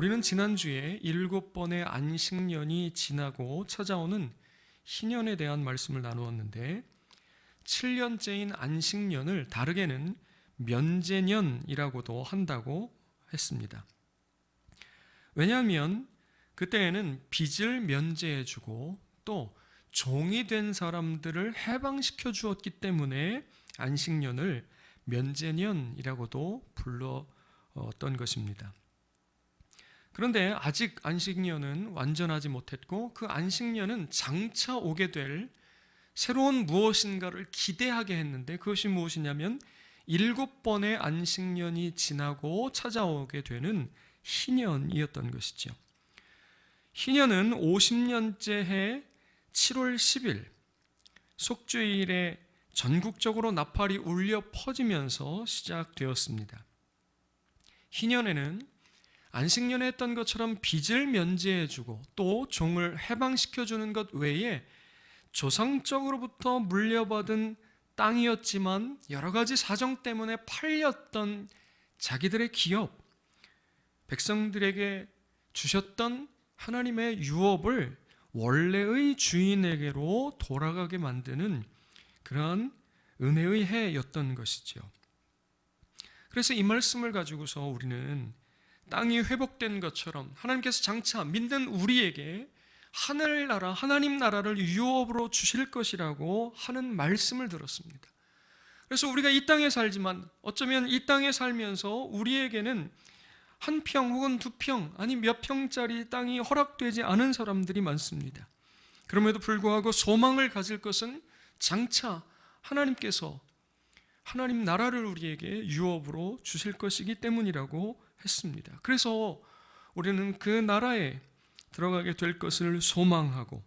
우리는 지난주에 7번의 안식년이 지나고 찾아오는 희년에 대한 말씀을 나누었는데 7년째인 안식년을 다르게는 면제년이라고도 한다고 했습니다. 왜냐하면 그때에는 빚을 면제해주고 또 종이 된 사람들을 해방시켜 주었기 때문에 안식년을 면제년이라고도 불렀던 것입니다. 그런데 아직 안식년은 완전하지 못했고 그 안식년은 장차 오게 될 새로운 무엇인가를 기대하게 했는데 그것이 무엇이냐면 7번의 안식년이 지나고 찾아오게 되는 희년이었던 것이죠. 희년은 50년째 해 7월 10일 속죄일에 전국적으로 나팔이 울려 퍼지면서 시작되었습니다. 희년에는 안식년에 했던 것처럼 빚을 면제해주고 또 종을 해방시켜주는 것 외에 조상적으로부터 물려받은 땅이었지만 여러 가지 사정 때문에 팔렸던 자기들의 기업, 백성들에게 주셨던 하나님의 유업을 원래의 주인에게로 돌아가게 만드는 그러한 은혜의 해였던 것이죠. 그래서 이 말씀을 가지고서 우리는 땅이 회복된 것처럼 하나님께서 장차 믿는 우리에게 하늘나라, 하나님 나라를 유업으로 주실 것이라고 하는 말씀을 들었습니다. 그래서 우리가 이 땅에 살지만 어쩌면 이 땅에 살면서 우리에게는 한 평 혹은 두 평 아니 몇 평짜리 땅이 허락되지 않은 사람들이 많습니다. 그럼에도 불구하고 소망을 가질 것은 장차 하나님께서 하나님 나라를 우리에게 유업으로 주실 것이기 때문이라고 했습니다. 그래서 우리는 그 나라에 들어가게 될 것을 소망하고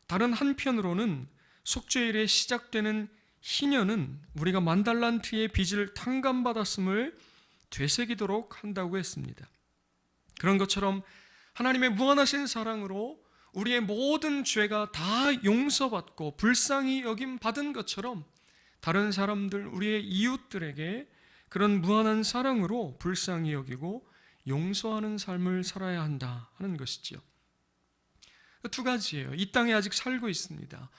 다른 한편으로는 속죄일에 시작되는 희년은 우리가 만달란트의 빚을 탕감받았음을 되새기도록 한다고 했습니다. 그런 것처럼 하나님의 무한하신 사랑으로 우리의 모든 죄가 다 용서받고 불쌍히 여김 받은 것처럼 다른 사람들, 우리의 이웃들에게 그런 무한한 사랑으로 불쌍히 여기고 용서하는 삶을 살아야 한다 하는 것이지요. 두 가지예요. 이 땅에 아직 살고 있습니다.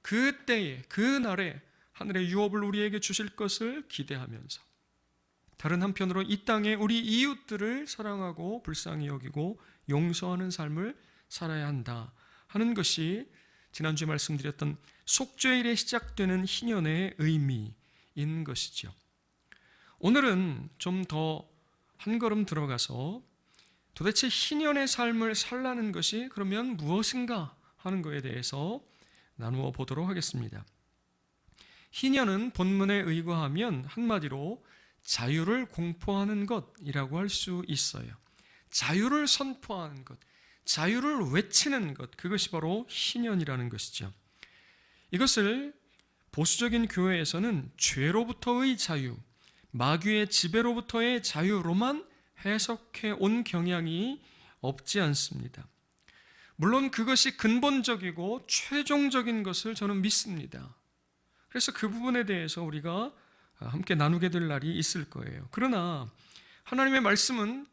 그때에, 그날에 하늘의 유업을 우리에게 주실 것을 기대하면서 다른 한편으로 이 땅에 우리 이웃들을 사랑하고 불쌍히 여기고 용서하는 삶을 살아야 한다 하는 것이 지난주에 말씀드렸던 속죄일에 시작되는 희년의 의미인 것이죠. 오늘은 좀 더 한 걸음 들어가서 도대체 희년의 삶을 살라는 것이 그러면 무엇인가 하는 것에 대해서 나누어 보도록 하겠습니다. 희년은 본문에 의거하면 한마디로 자유를 공포하는 것이라고 할 수 있어요. 자유를 선포하는 것, 자유를 외치는 것, 그것이 바로 희년이라는 것이죠. 이것을 보수적인 교회에서는 죄로부터의 자유, 마귀의 지배로부터의 자유로만 해석해 온 경향이 없지 않습니다. 물론 그것이 근본적이고 최종적인 것을 저는 믿습니다. 그래서 그 부분에 대해서 우리가 함께 나누게 될 날이 있을 거예요. 그러나 하나님의 말씀은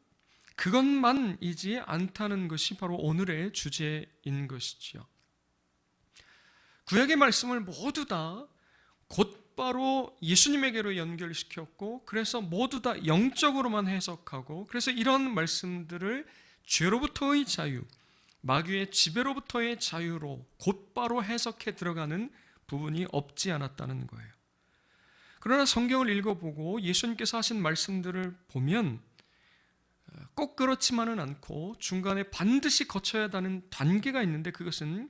그것만이지 않다는 것이 바로 오늘의 주제인 것이죠. 구약의 말씀을 모두 다 곧바로 예수님에게로 연결시켰고 그래서 모두 다 영적으로만 해석하고 그래서 이런 말씀들을 죄로부터의 자유, 마귀의 지배로부터의 자유로 곧바로 해석해 들어가는 부분이 없지 않았다는 거예요. 그러나 성경을 읽어보고 예수님께서 하신 말씀들을 보면 꼭 그렇지만은 않고 중간에 반드시 거쳐야 하는 단계가 있는데 그것은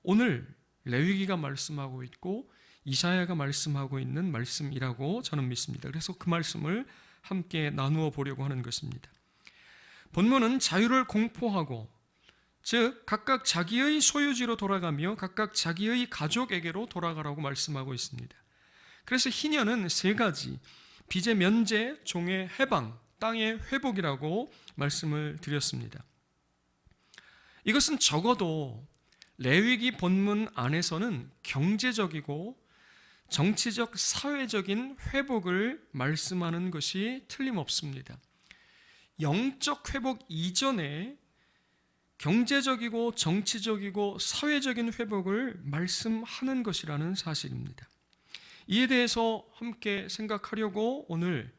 오늘 레위기가 말씀하고 있고 이사야가 말씀하고 있는 말씀이라고 저는 믿습니다. 그래서 그 말씀을 함께 나누어 보려고 하는 것입니다. 본문은 자유를 공포하고 즉 각각 자기의 소유지로 돌아가며 각각 자기의 가족에게로 돌아가라고 말씀하고 있습니다. 그래서 희년은 세 가지, 빚의 면제, 종의 해방, 땅의 회복이라고 말씀을 드렸습니다. 이것은 적어도 레위기 본문 안에서는 경제적이고 정치적, 사회적인 회복을 말씀하는 것이 틀림없습니다. 영적 회복 이전에 경제적이고 정치적이고 사회적인 회복을 말씀하는 것이라는 사실입니다. 이에 대해서 함께 생각하려고 오늘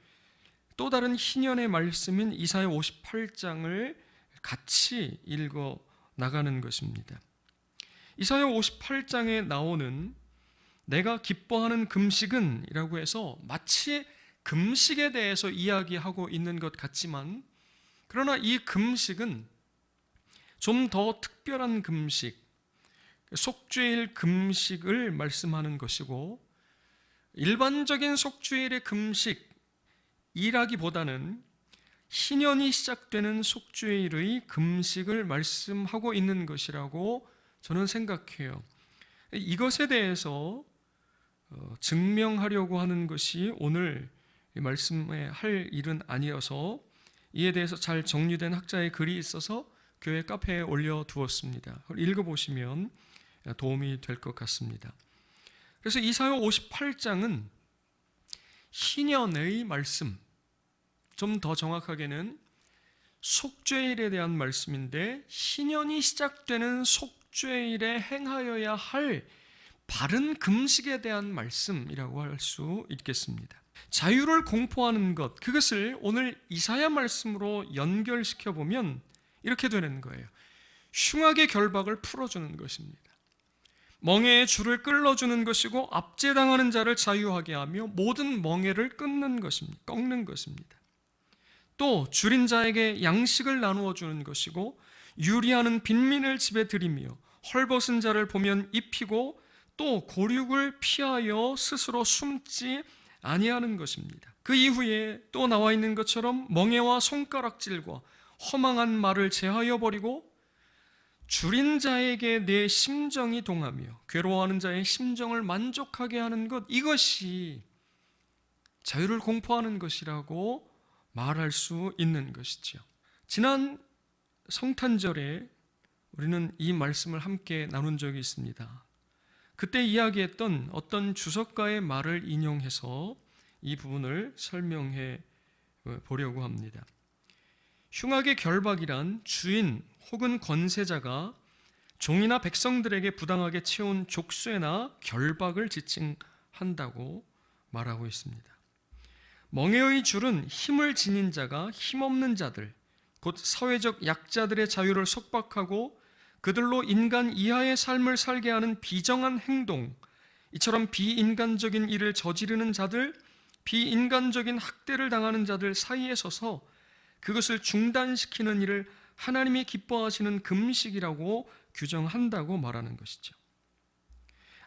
또 다른 희년의 말씀인 이사야 58장을 같이 읽어 나가는 것입니다. 이사야 58장에 나오는 내가 기뻐하는 금식은 이라고 해서 마치 금식에 대해서 이야기하고 있는 것 같지만, 그러나 이 금식은 좀 더 특별한 금식, 속죄일 금식을 말씀하는 것이고, 일반적인 속죄일의 금식이라기보다는 희년이 시작되는 속죄일의 금식을 말씀하고 있는 것이라고 저는 생각해요. 이것에 대해서 증명하려고 하는 것이 오늘 말씀에 할 일은 아니어서 이에 대해서 잘 정리된 학자의 글이 있어서 교회 카페에 올려두었습니다. 읽어보시면 도움이 될 것 같습니다. 그래서 이사야 58장은 희년의 말씀, 좀 더 정확하게는 속죄일에 대한 말씀인데, 희년이 시작되는 속죄일에 행하여야 할 바른 금식에 대한 말씀이라고 할 수 있겠습니다. 자유를 공포하는 것, 그것을 오늘 이사야 말씀으로 연결시켜 보면 이렇게 되는 거예요. 흉악의 결박을 풀어주는 것입니다. 멍에의 줄을 끌어주는 것이고, 압제당하는 자를 자유하게 하며 모든 멍에를 꺾는 것입니다. 또 줄인 자에게 양식을 나누어 주는 것이고, 유리하는 빈민을 집에 들이며 헐벗은 자를 보면 입히고, 또 고륙을 피하여 스스로 숨지 아니하는 것입니다. 그 이후에 또 나와 있는 것처럼 멍에와 손가락질과 허망한 말을 제하여 버리고, 줄인 자에게 내 심정이 동하며 괴로워하는 자의 심정을 만족하게 하는 것, 이것이 자유를 공포하는 것이라고 말할 수 있는 것이죠. 지난 성탄절에 우리는 이 말씀을 함께 나눈 적이 있습니다. 그때 이야기했던 어떤 주석가의 말을 인용해서 이 부분을 설명해 보려고 합니다. 흉악의 결박이란 주인 혹은 권세자가 종이나 백성들에게 부당하게 채운 족쇄나 결박을 지칭한다고 말하고 있습니다. 멍에의 줄은 힘을 지닌 자가 힘없는 자들, 곧 사회적 약자들의 자유를 속박하고 그들로 인간 이하의 삶을 살게 하는 비정한 행동, 이처럼 비인간적인 일을 저지르는 자들, 비인간적인 학대를 당하는 자들 사이에 서서 그것을 중단시키는 일을 하나님이 기뻐하시는 금식이라고 규정한다고 말하는 것이죠.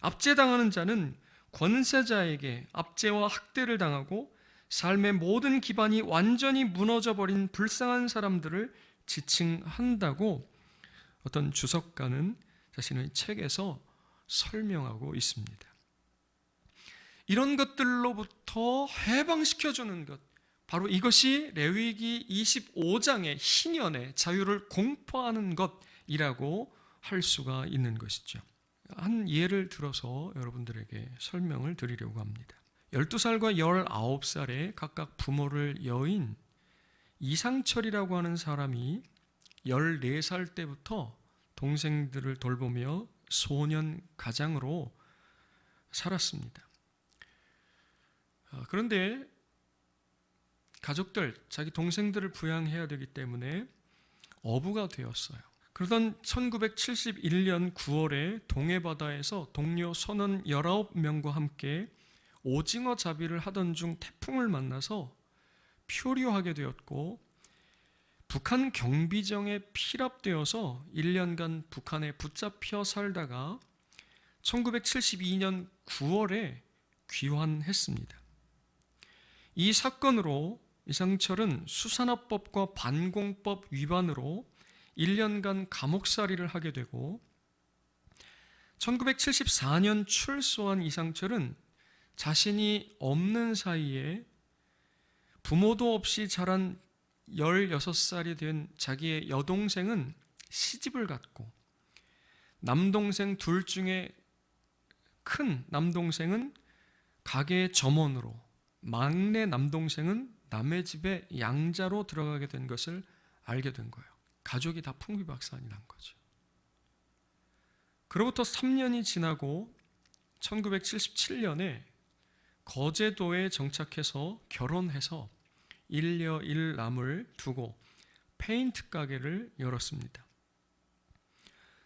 압제당하는 자는 권세자에게 압제와 학대를 당하고 삶의 모든 기반이 완전히 무너져버린 불쌍한 사람들을 지칭한다고 어떤 주석가는 자신의 책에서 설명하고 있습니다. 이런 것들로부터 해방시켜주는 것, 바로 이것이 레위기 25장의 희년의 자유를 공포하는 것이라고 할 수가 있는 것이죠. 한 예를 들어서 여러분들에게 설명을 드리려고 합니다. 12살과 19살에 각각 부모를 여인 이상철이라고 하는 사람이 14살 때부터 동생들을 돌보며 소년 가장으로 살았습니다. 그런데 가족들, 자기 동생들을 부양해야 되기 때문에 어부가 되었어요. 그러던 1971년 9월에 동해바다에서 동료 선원 19명과 함께 오징어 잡이를 하던 중 태풍을 만나서 표류하게 되었고, 북한 경비정에 피랍되어서 1년간 북한에 붙잡혀 살다가 1972년 9월에 귀환했습니다. 이 사건으로 이상철은 수산업법과 반공법 위반으로 1년간 감옥살이를 하게 되고, 1974년 출소한 이상철은 자신이 없는 사이에 부모도 없이 자란 16살이 된 자기의 여동생은 시집을 갔고, 남동생 둘 중에 큰 남동생은 가게 점원으로, 막내 남동생은 남의 집에 양자로 들어가게 된 것을 알게 된 거예요. 가족이 다 풍비박산이 난 거죠. 그로부터 3년이 지나고 1977년에 거제도에 정착해서 결혼해서 일녀 일남을 두고 페인트 가게를 열었습니다.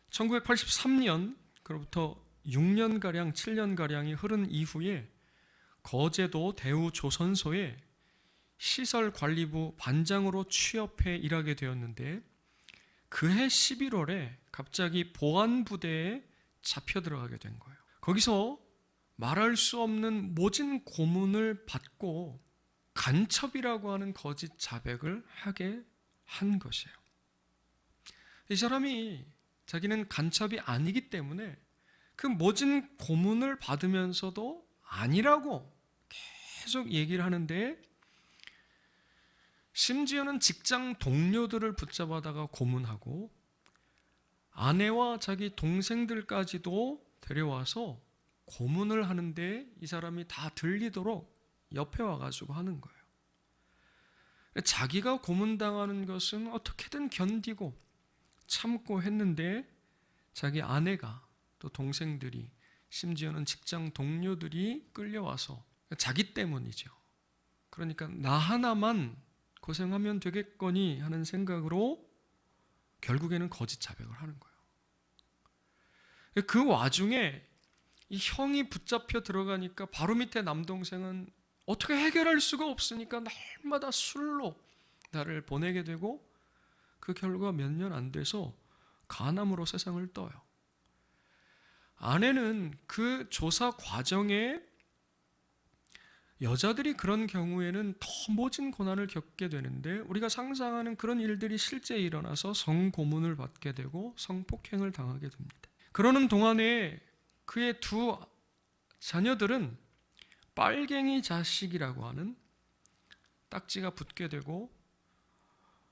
1983년 그로부터 6년가량, 7년가량이 흐른 이후에 거제도 대우조선소에 시설관리부 반장으로 취업해 일하게 되었는데 그해 11월에 갑자기 보안부대에 잡혀 들어가게 된 거예요. 거기서 말할 수 없는 모진 고문을 받고 간첩이라고 하는 거짓 자백을 하게 한 것이에요. 이 사람이 자기는 간첩이 아니기 때문에 그 모진 고문을 받으면서도 아니라고 계속 얘기를 하는데 심지어는 직장 동료들을 붙잡아다가 고문하고 아내와 자기 동생들까지도 데려와서 고문을 하는데 이 사람이 다 들리도록 옆에 와가지고 하는 거예요. 자기가 고문당하는 것은 어떻게든 견디고 참고 했는데 자기 아내가 또 동생들이 심지어는 직장 동료들이 끌려와서 자기 때문이죠. 그러니까 나 하나만 고생하면 되겠거니 하는 생각으로 결국에는 거짓 자백을 하는 거예요. 그 와중에 이 형이 붙잡혀 들어가니까 바로 밑에 남동생은 어떻게 해결할 수가 없으니까 날마다 술로 나를 보내게 되고 그 결과 몇 년 안 돼서 간암으로 세상을 떠요. 아내는 그 조사 과정에 여자들이 그런 경우에는 더 모진 고난을 겪게 되는데 우리가 상상하는 그런 일들이 실제 일어나서 성고문을 받게 되고 성폭행을 당하게 됩니다. 그러는 동안에 그의 두 자녀들은 빨갱이 자식이라고 하는 딱지가 붙게 되고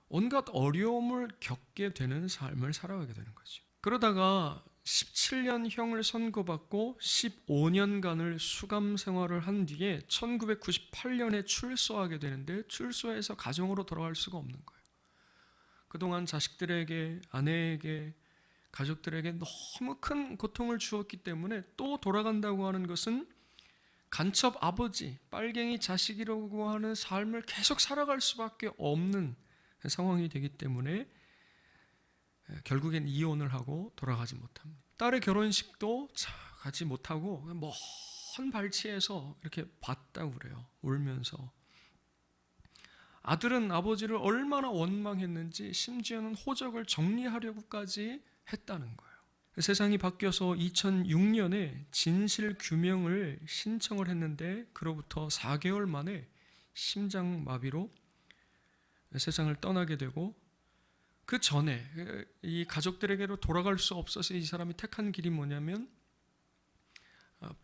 온갖 어려움을 겪게 되는 삶을 살아가게 되는 거죠. 그러다가 17년형을 선고받고 15년간을 수감 생활을 한 뒤에 1998년에 출소하게 되는데 출소해서 가정으로 돌아갈 수가 없는 거예요. 그동안 자식들에게, 아내에게, 가족들에게 너무 큰 고통을 주었기 때문에 또 돌아간다고 하는 것은 간첩 아버지, 빨갱이 자식이라고 하는 삶을 계속 살아갈 수밖에 없는 상황이 되기 때문에 결국엔 이혼을 하고 돌아가지 못합니다. 딸의 결혼식도 가지 못하고 먼 발치에서 이렇게 봤다고 그래요. 울면서. 아들은 아버지를 얼마나 원망했는지 심지어는 호적을 정리하려고까지 했다는 거예요. 세상이 바뀌어서 2006년에 진실규명을 신청을 했는데 그로부터 4개월 만에 심장마비로 세상을 떠나게 되고 그 전에 이 가족들에게로 돌아갈 수 없어서 이 사람이 택한 길이 뭐냐면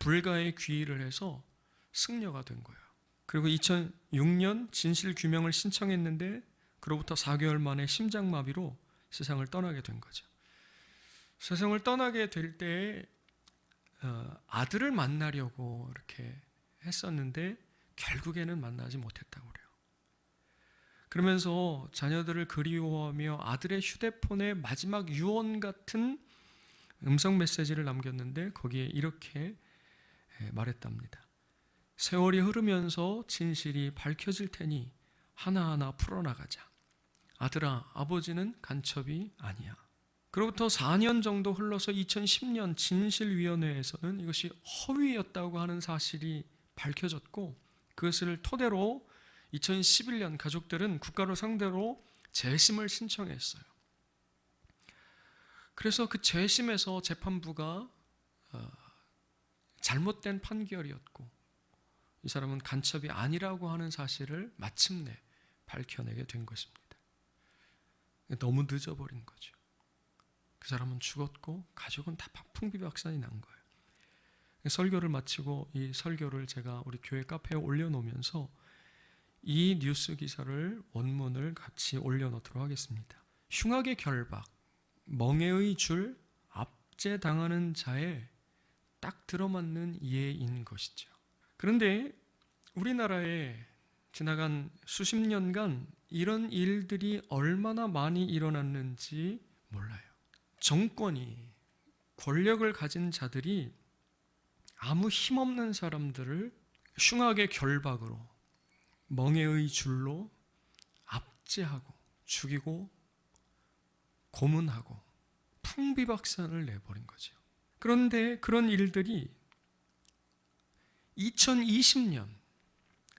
불가에 귀의를 해서 승려가 된 거예요. 그리고 2006년 진실규명을 신청했는데 그로부터 4개월 만에 심장마비로 세상을 떠나게 된 거죠. 세상을 떠나게 될 때 아들을 만나려고 이렇게 했었는데 결국에는 만나지 못했다고 그래요. 그러면서 자녀들을 그리워하며 아들의 휴대폰에 마지막 유언 같은 음성 메시지를 남겼는데 거기에 이렇게 말했답니다. 세월이 흐르면서 진실이 밝혀질 테니 하나하나 풀어나가자. 아들아, 아버지는 간첩이 아니야. 그로부터 4년 정도 흘러서 2010년 진실위원회에서는 이것이 허위였다고 하는 사실이 밝혀졌고 그것을 토대로 2011년 가족들은 국가를 상대로 재심을 신청했어요. 그래서 그 재심에서 재판부가 잘못된 판결이었고 이 사람은 간첩이 아니라고 하는 사실을 마침내 밝혀내게 된 것입니다. 너무 늦어버린 거죠. 그 사람은 죽었고 가족은 다 풍비박산이 난 거예요. 설교를 마치고 이 설교를 제가 우리 교회 카페에 올려놓으면서 이 뉴스 기사를 원문을 같이 올려놓도록 하겠습니다. 흉악의 결박, 멍에의 줄, 압제당하는 자에 딱 들어맞는 예인 것이죠. 그런데 우리나라에 지나간 수십 년간 이런 일들이 얼마나 많이 일어났는지 몰라요. 정권이, 권력을 가진 자들이 아무 힘없는 사람들을 흉악의 결박으로, 멍에의 줄로 압제하고 죽이고 고문하고 풍비박산을 내버린 거죠. 그런데 그런 일들이 2020년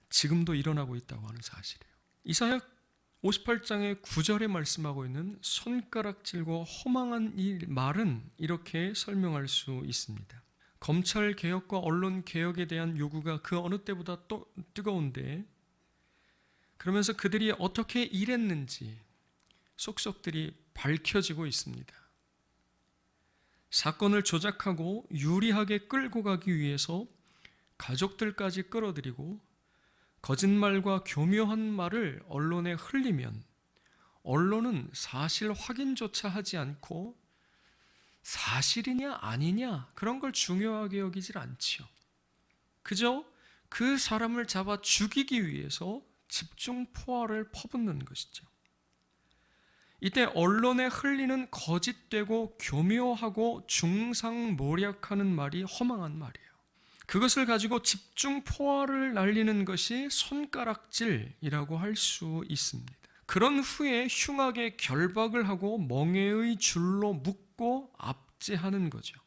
지금도 일어나고 있다고 하는 사실이에요. 이사야 58장의 9절에 말씀하고 있는 손가락질과 허망한 이 말은 이렇게 설명할 수 있습니다. 검찰 개혁과 언론 개혁에 대한 요구가 그 어느 때보다 또 뜨거운데, 그러면서 그들이 어떻게 일했는지 속속들이 밝혀지고 있습니다. 사건을 조작하고 유리하게 끌고 가기 위해서 가족들까지 끌어들이고 거짓말과 교묘한 말을 언론에 흘리면 언론은 사실 확인조차 하지 않고 사실이냐 아니냐 그런 걸 중요하게 여기질 않지요. 그저 그 사람을 잡아 죽이기 위해서 집중 포화를 퍼붓는 것이죠. 이때 언론에 흘리는 거짓되고 교묘하고 중상모략하는 말이 허망한 말이에요. 그것을 가지고 집중 포화를 날리는 것이 손가락질이라고 할 수 있습니다. 그런 후에 흉하게 결박을 하고 멍에의 줄로 묶고 압제하는 거죠.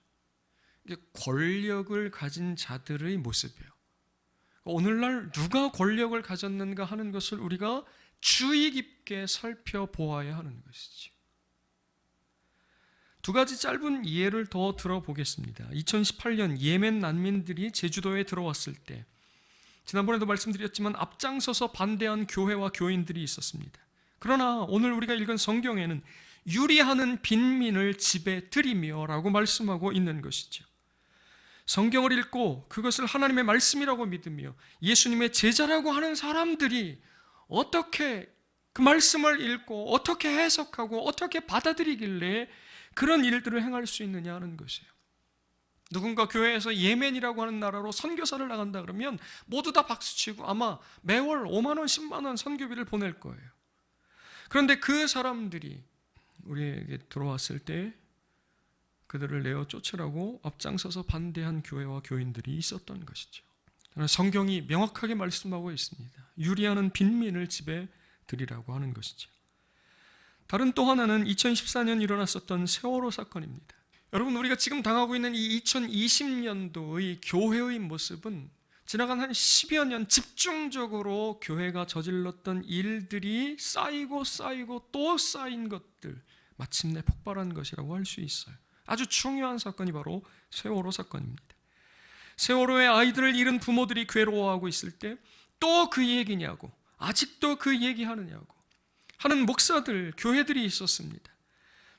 이게 권력을 가진 자들의 모습이에요. 오늘날 누가 권력을 가졌는가 하는 것을 우리가 주의 깊게 살펴보아야 하는 것이죠. 두 가지 짧은 예를 더 들어보겠습니다. 2018년 예멘 난민들이 제주도에 들어왔을 때 지난번에도 말씀드렸지만 앞장서서 반대한 교회와 교인들이 있었습니다. 그러나 오늘 우리가 읽은 성경에는 유리하는 빈민을 집에 들이며 라고 말씀하고 있는 것이죠. 성경을 읽고 그것을 하나님의 말씀이라고 믿으며 예수님의 제자라고 하는 사람들이 어떻게 그 말씀을 읽고 어떻게 해석하고 어떻게 받아들이길래 그런 일들을 행할 수 있느냐 하는 것이에요. 누군가 교회에서 예멘이라고 하는 나라로 선교사를 나간다 그러면 모두 다 박수치고 아마 매월 5만 원, 10만 원 선교비를 보낼 거예요. 그런데 그 사람들이 우리에게 들어왔을 때 그들을 내어 쫓으라고 앞장서서 반대한 교회와 교인들이 있었던 것이죠. 성경이 명확하게 말씀하고 있습니다. 유리하는 빈민을 집에 들이라고 하는 것이죠. 다른 또 하나는 2014년 일어났었던 세월호 사건입니다. 여러분, 우리가 지금 당하고 있는 이 2020년도의 교회의 모습은 지나간 한 10여 년 집중적으로 교회가 저질렀던 일들이 쌓이고 또 쌓인 것들, 마침내 폭발한 것이라고 할 수 있어요. 아주 중요한 사건이 바로 세월호 사건입니다. 세월호의 아이들을 잃은 부모들이 괴로워하고 있을 때 또 그 얘기냐고, 아직도 그 얘기하느냐고 하는 목사들, 교회들이 있었습니다.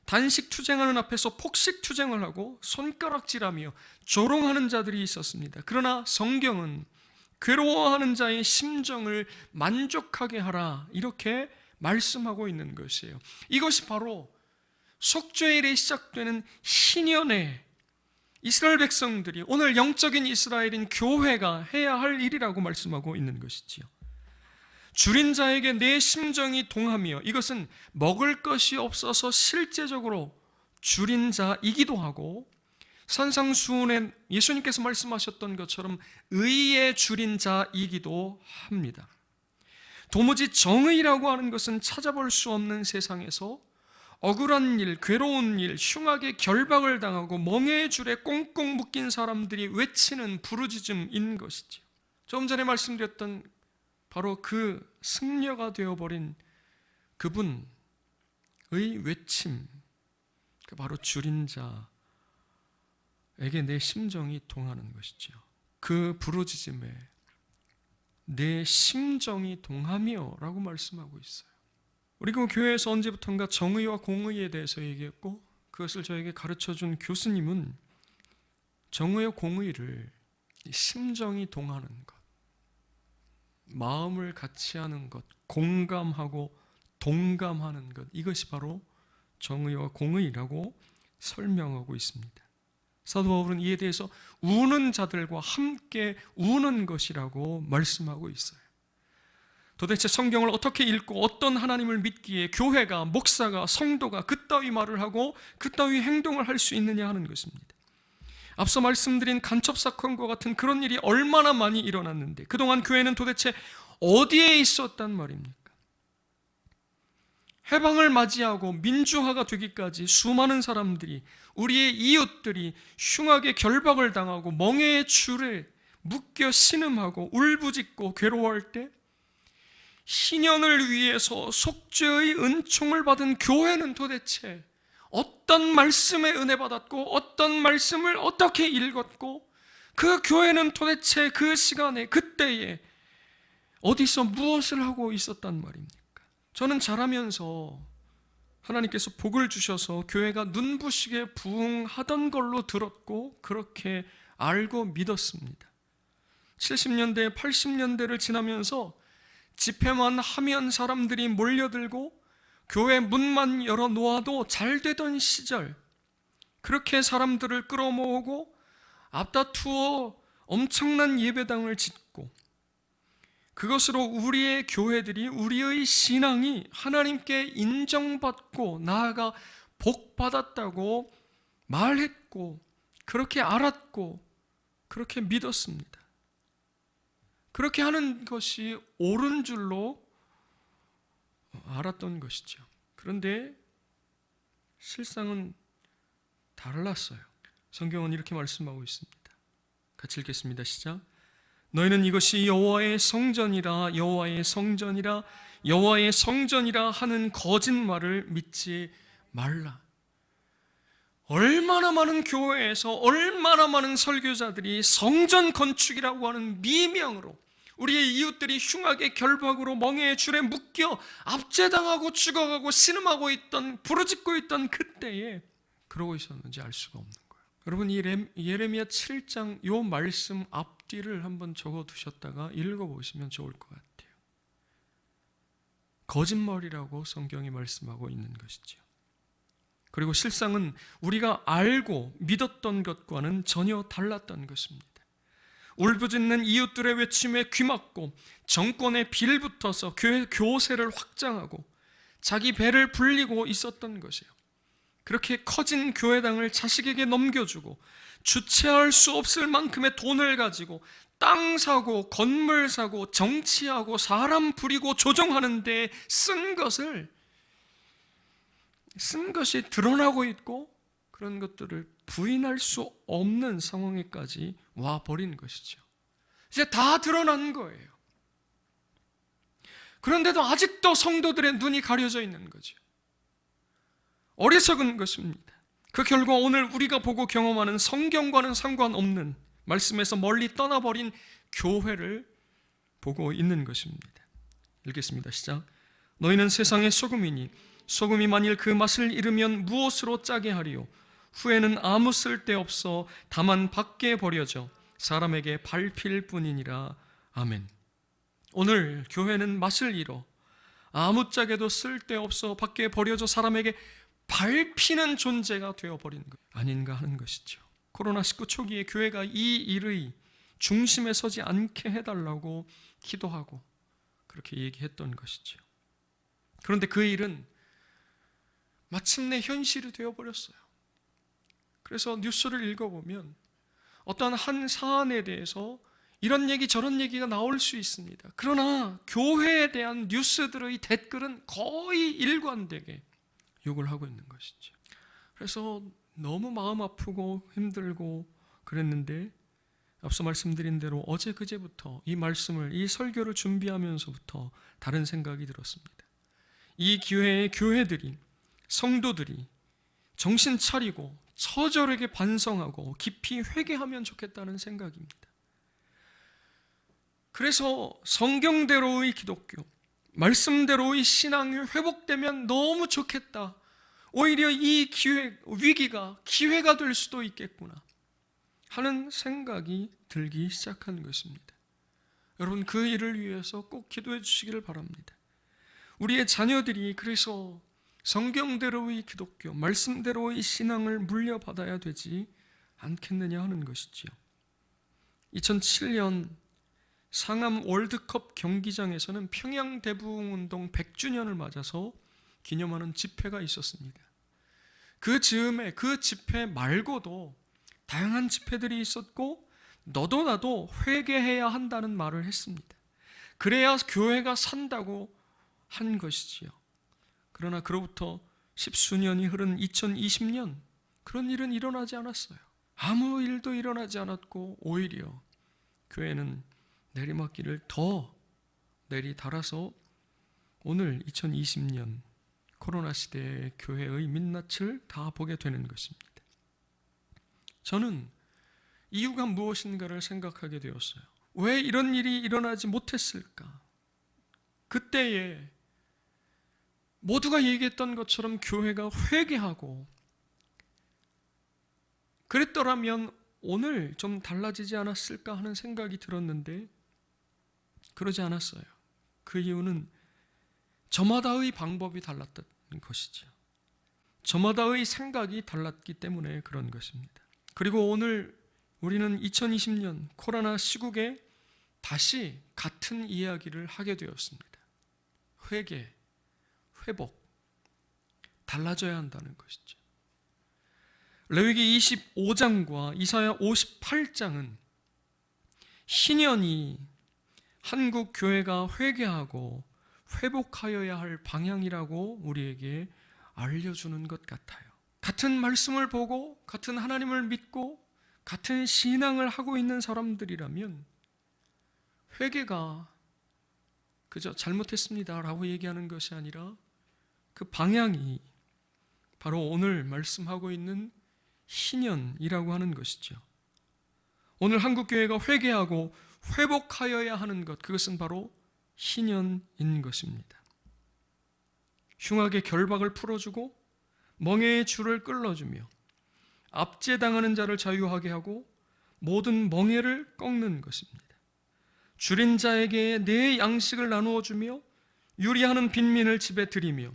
단식 투쟁하는 앞에서 폭식 투쟁을 하고 손가락질하며 조롱하는 자들이 있었습니다. 그러나 성경은 괴로워하는 자의 심정을 만족하게 하라 이렇게 말씀하고 있는 것이에요. 이것이 바로 속죄일에 시작되는 신년의 이스라엘 백성들이, 오늘 영적인 이스라엘인 교회가 해야 할 일이라고 말씀하고 있는 것이지요. 줄인 자에게 내 심정이 동하며, 이것은 먹을 것이 없어서 실제적으로 줄인 자이기도 하고, 산상수훈에 예수님께서 말씀하셨던 것처럼 의에 줄인 자이기도 합니다. 도무지 정의라고 하는 것은 찾아볼 수 없는 세상에서 억울한 일, 괴로운 일, 흉하게 결박을 당하고 멍에의 줄에 꽁꽁 묶인 사람들이 외치는 부르짖음인 것이죠. 조금 전에 말씀드렸던 바로 그 승려가 되어버린 그분의 외침, 바로 줄인 자에게 내 심정이 동하는 것이죠. 그 부르짖음에 내 심정이 동하며 라고 말씀하고 있어요. 우리 그 교회에서 언제부턴가 정의와 공의에 대해서 얘기했고, 그것을 저에게 가르쳐준 교수님은 정의와 공의를 심정이 동하는 것, 마음을 같이 하는 것, 공감하고 동감하는 것, 이것이 바로 정의와 공의라고 설명하고 있습니다. 사도 바울은 이에 대해서 우는 자들과 함께 우는 것이라고 말씀하고 있어요. 도대체 성경을 어떻게 읽고 어떤 하나님을 믿기에 교회가, 목사가, 성도가 그따위 말을 하고 그따위 행동을 할 수 있느냐 하는 것입니다. 앞서 말씀드린 간첩 사건과 같은 그런 일이 얼마나 많이 일어났는데 그동안 교회는 도대체 어디에 있었단 말입니까? 해방을 맞이하고 민주화가 되기까지 수많은 사람들이, 우리의 이웃들이 흉하게 결박을 당하고 멍에의 줄에 묶여 신음하고 울부짖고 괴로워할 때 희년을 위해서 속죄의 은총을 받은 교회는 도대체 어떤 말씀에 은혜 받았고 어떤 말씀을 어떻게 읽었고 그 교회는 도대체 그 시간에 그때에 어디서 무엇을 하고 있었단 말입니까? 저는 자라면서 하나님께서 복을 주셔서 교회가 눈부시게 부흥하던 걸로 들었고 그렇게 알고 믿었습니다. 70년대, 80년대를 지나면서 집회만 하면 사람들이 몰려들고 교회 문만 열어놓아도 잘 되던 시절, 그렇게 사람들을 끌어모으고 앞다투어 엄청난 예배당을 짓고 그것으로 우리의 교회들이, 우리의 신앙이 하나님께 인정받고 나아가 복받았다고 말했고 그렇게 알았고 그렇게 믿었습니다. 그렇게 하는 것이 옳은 줄로 알았던 것이죠. 그런데 실상은 달랐어요. 성경은 이렇게 말씀하고 있습니다. 같이 읽겠습니다. 시작. 너희는 이것이 여호와의 성전이라 여호와의 성전이라 여호와의 성전이라 하는 거짓말을 믿지 말라. 얼마나 많은 교회에서 얼마나 많은 설교자들이 성전 건축이라고 하는 미명으로 우리의 이웃들이 흉하게 결박으로 멍에의 줄에 묶여 압제당하고 죽어가고 신음하고 있던, 부르짖고 있던 그때에 그러고 있었는지 알 수가 없는 거예요. 여러분, 이 예레미야 7장 요 말씀 앞뒤를 한번 적어두셨다가 읽어보시면 좋을 것 같아요. 거짓말이라고 성경이 말씀하고 있는 것이죠. 그리고 실상은 우리가 알고 믿었던 것과는 전혀 달랐던 것입니다. 울부짖는 이웃들의 외침에 귀맞고 정권에 빌붙어서 교회 교세를 확장하고 자기 배를 불리고 있었던 것이에요. 그렇게 커진 교회당을 자식에게 넘겨주고 주체할 수 없을 만큼의 돈을 가지고 땅 사고 건물 사고 정치하고 사람 부리고 조정하는 데 쓴 것이 드러나고 있고 그런 것들을 부인할 수 없는 상황에까지 와버린 것이죠. 이제 다 드러난 거예요. 그런데도 아직도 성도들의 눈이 가려져 있는 거죠. 어리석은 것입니다. 그 결과 오늘 우리가 보고 경험하는 성경과는 상관없는 말씀에서 멀리 떠나버린 교회를 보고 있는 것입니다. 읽겠습니다. 시작. 너희는 세상의 소금이니 소금이 만일 그 맛을 잃으면 무엇으로 짜게 하리요? 후에는 아무 쓸데없어 다만 밖에 버려져 사람에게 밟힐 뿐이니라. 아멘. 오늘 교회는 맛을 잃어 아무짝에도 쓸데없어 밖에 버려져 사람에게 밟히는 존재가 되어버린 것 아닌가 하는 것이죠. 코로나19 초기에 교회가 이 일의 중심에 서지 않게 해달라고 기도하고 그렇게 얘기했던 것이죠. 그런데 그 일은 마침내 현실이 되어버렸어요. 그래서 뉴스를 읽어보면 어떤 한 사안에 대해서 이런 얘기 저런 얘기가 나올 수 있습니다. 그러나 교회에 대한 뉴스들의 댓글은 거의 일관되게 욕을 하고 있는 것이죠. 그래서 너무 마음 아프고 힘들고 그랬는데 앞서 말씀드린 대로 어제 그제부터 이 말씀을, 이 설교를 준비하면서부터 다른 생각이 들었습니다. 이 기회에 교회들이, 성도들이 정신 차리고 처절하게 반성하고 깊이 회개하면 좋겠다는 생각입니다. 그래서 성경대로의 기독교, 말씀대로의 신앙이 회복되면 너무 좋겠다. 오히려 이 위기가 기회가 될 수도 있겠구나 하는 생각이 들기 시작한 것입니다. 여러분, 그 일을 위해서 꼭 기도해 주시기를 바랍니다. 우리의 자녀들이 그래서 성경대로의 기독교, 말씀대로의 신앙을 물려받아야 되지 않겠느냐 하는 것이지요. 2007년 상암 월드컵 경기장에서는 평양 대부흥운동 100주년을 맞아서 기념하는 집회가 있었습니다. 그 즈음에 그 집회 말고도 다양한 집회들이 있었고 너도 나도 회개해야 한다는 말을 했습니다. 그래야 교회가 산다고 한 것이지요. 그러나 그로부터 십수년이 흐른 2020년 그런 일은 일어나지 않았어요. 아무 일도 일어나지 않았고 오히려 교회는 내리막길을 더 내리달아서 오늘 2020년 코로나 시대의 교회의 민낯을 다 보게 되는 것입니다. 저는 이유가 무엇인가를 생각하게 되었어요. 왜 이런 일이 일어나지 못했을까? 그때에 모두가 얘기했던 것처럼 교회가 회개하고 그랬더라면 오늘 좀 달라지지 않았을까 하는 생각이 들었는데 그러지 않았어요. 그 이유는 저마다의 방법이 달랐던 것이죠. 저마다의 생각이 달랐기 때문에 그런 것입니다. 그리고 오늘 우리는 2020년 코로나 시국에 다시 같은 이야기를 하게 되었습니다. 회개, 회복, 달라져야 한다는 것이죠. 레위기 25장과 이사야 58장은 희년이 한국 교회가 회개하고 회복하여야 할 방향이라고 우리에게 알려주는 것 같아요. 같은 말씀을 보고 같은 하나님을 믿고 같은 신앙을 하고 있는 사람들이라면 회개가 그저 잘못했습니다라고 얘기하는 것이 아니라 그 방향이 바로 오늘 말씀하고 있는 희년이라고 하는 것이죠. 오늘 한국교회가 회개하고 회복하여야 하는 것, 그것은 바로 희년인 것입니다. 흉악의 결박을 풀어주고 멍에의 줄을 끌어주며 압제당하는 자를 자유하게 하고 모든 멍에를 꺾는 것입니다. 줄인 자에게 내 양식을 나누어 주며 유리하는 빈민을 집에 들이며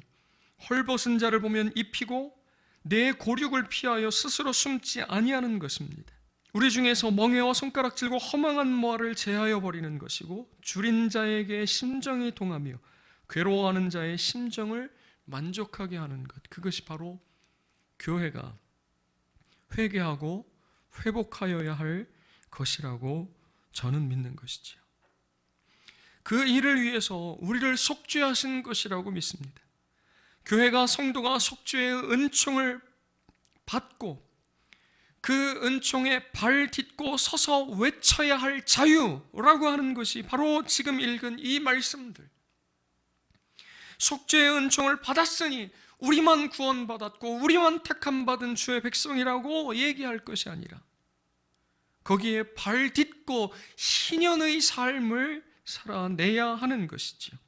헐벗은 자를 보면 입히고 내 고륙을 피하여 스스로 숨지 아니하는 것입니다. 우리 중에서 멍에와 손가락질과 허망한 모아를 제하여 버리는 것이고 줄인 자에게 심정이 동하며 괴로워하는 자의 심정을 만족하게 하는 것, 그것이 바로 교회가 회개하고 회복하여야 할 것이라고 저는 믿는 것이지요. 그 일을 위해서 우리를 속죄하신 것이라고 믿습니다. 교회가 성도가 속죄의 은총을 받고 그 은총에 발 딛고 서서 외쳐야 할 자유라고 하는 것이 바로 지금 읽은 이 말씀들. 속죄의 은총을 받았으니 우리만 구원받았고 우리만 택함받은 주의 백성이라고 얘기할 것이 아니라 거기에 발 딛고 희년의 삶을 살아내야 하는 것이지요.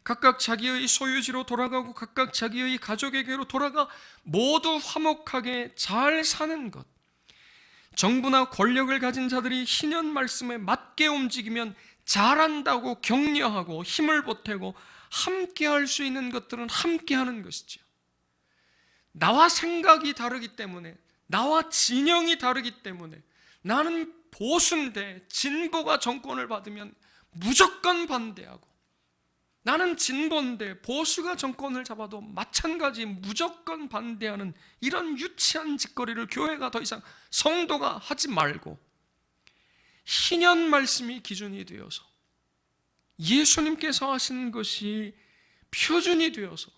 각각 자기의 소유지로 돌아가고 각각 자기의 가족에게로 돌아가 모두 화목하게 잘 사는 것. 정부나 권력을 가진 자들이 희년 말씀에 맞게 움직이면 잘한다고 격려하고 힘을 보태고 함께 할 수 있는 것들은 함께 하는 것이죠. 나와 생각이 다르기 때문에, 나와 진영이 다르기 때문에, 나는 보수인데 진보가 정권을 받으면 무조건 반대하고, 나는 진보인데 보수가 정권을 잡아도 마찬가지 무조건 반대하는 이런 유치한 짓거리를 교회가 더 이상 성도가 하지 말고 희년 말씀이 기준이 되어서 예수님께서 하신 것이 표준이 되어서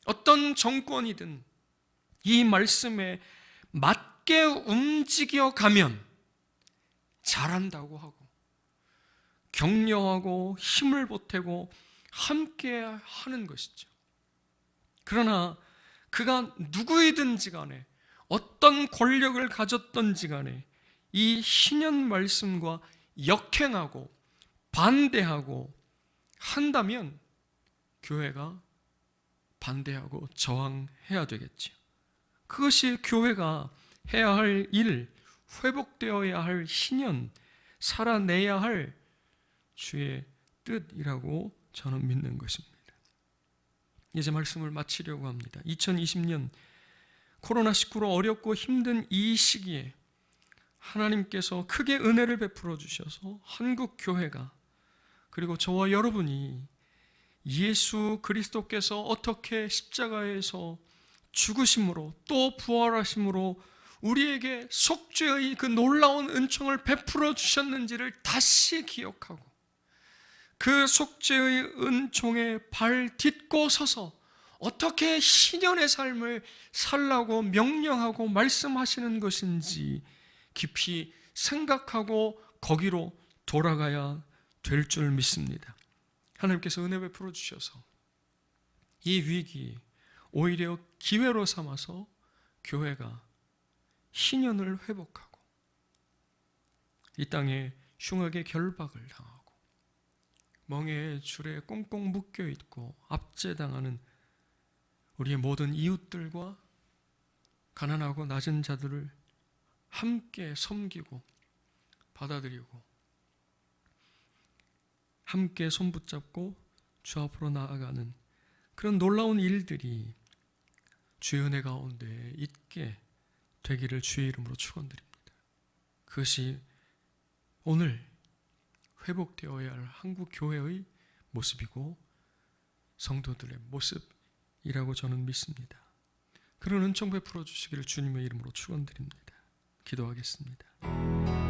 어떤 정권이든 이 말씀에 맞게 움직여가면 잘한다고 하고 격려하고 힘을 보태고 함께 하는 것이죠. 그러나 그가 누구이든지 간에 어떤 권력을 가졌던지 간에 이 희년 말씀과 역행하고 반대하고 한다면 교회가 반대하고 저항해야 되겠죠. 그것이 교회가 해야 할 일, 회복되어야 할 희년, 살아내야 할 주의 뜻이라고 저는 믿는 것입니다. 이제 말씀을 마치려고 합니다. 2020년 코로나19로 어렵고 힘든 이 시기에 하나님께서 크게 은혜를 베풀어 주셔서 한국 교회가, 그리고 저와 여러분이 예수 그리스도께서 어떻게 십자가에서 죽으심으로 또 부활하심으로 우리에게 속죄의 그 놀라운 은총을 베풀어 주셨는지를 다시 기억하고, 그 속죄의 은총에 발 딛고 서서 어떻게 신년의 삶을 살라고 명령하고 말씀하시는 것인지 깊이 생각하고 거기로 돌아가야 될 줄 믿습니다. 하나님께서 은혜 베풀어 주셔서 이 위기 오히려 기회로 삼아서 교회가 희년을 회복하고 이 땅에 흉악의 결박을 당하고 멍에의 줄에 꽁꽁 묶여 있고 압제당하는 우리의 모든 이웃들과 가난하고 낮은 자들을 함께 섬기고 받아들이고 함께 손붙잡고 주 앞으로 나아가는 그런 놀라운 일들이 주의 은혜 가운데 있게 되기를 주의 이름으로 축원드립니다. 그것이 오늘 회복되어야 할 한국 교회의 모습이고 성도들의 모습이라고 저는 믿습니다. 그런 은총 베풀어 주시기를 주님의 이름으로 축원드립니다. 기도하겠습니다.